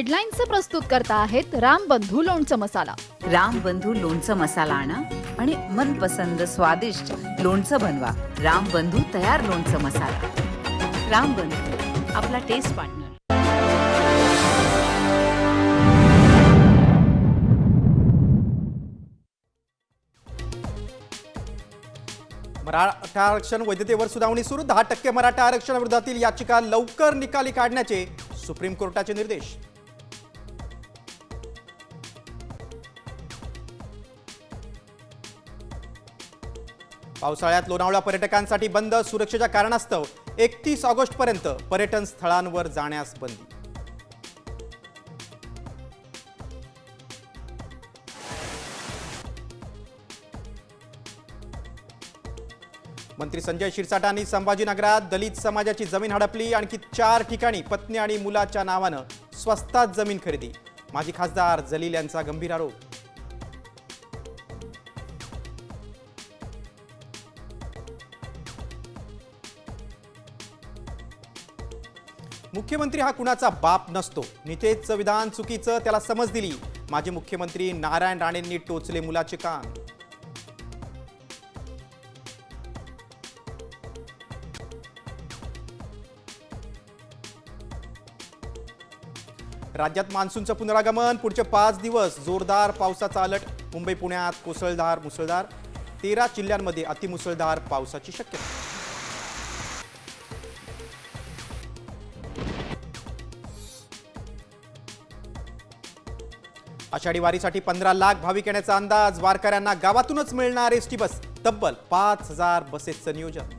हेडलाईन्सचे प्रस्तुत करता आहेत रामबंधू लोणचं मसाला. रामबंधू लोणचं मसाला आणा आणि मनपसंद स्वादिष्ट लोणचं बनवा. रामबंधू तयार लोणचं मसाला. रामबंधू, आपला टेस्ट पार्टनर. मराठा आरक्षण वैधतेवर सुनावणी सुरू. 10% मराठा आरक्षणाविरोधातील याचिका लवकर निकाली काढण्याचे सुप्रीम कोर्टाचे निर्देश. पावसाळ्यात लोणावळा पर्यटकांसाठी बंद. सुरक्षेच्या कारणास्तव 31 ऑगस्टपर्यंत पर्यटन स्थळांवर जाण्यास बंदी. मंत्री संजय शिरसाटांनी संभाजीनगरात दलित समाजाची जमीन हडपली. आणखी 4 ठिकाणी पत्नी आणि मुलाच्या नावानं स्वस्तात जमीन खरेदी. माजी खासदार जलील यांचा गंभीर आरोप. मुख्यमंत्री हा कुणाचा बाप नसतो. नितेशचं विधान चुकीचं, त्याला समज दिली. माजी मुख्यमंत्री नारायण राणेंनी टोचले मुलाचे कान. राज्यात मान्सूनचं पुनरागमन. पुढचे 5 दिवस जोरदार पावसाचा अलर्ट. मुंबई पुण्यात मुसळधार. 13 जिल्ह्यांमध्ये अतिमुसळधार पावसाची शक्यता. आषाढी वारीसाठी 15 लाख भाविक येण्याचा अंदाज. वारकऱ्यांना गावातूनच मिळणार एसटी बस. तब्बल 5000 बसेसचं नियोजन.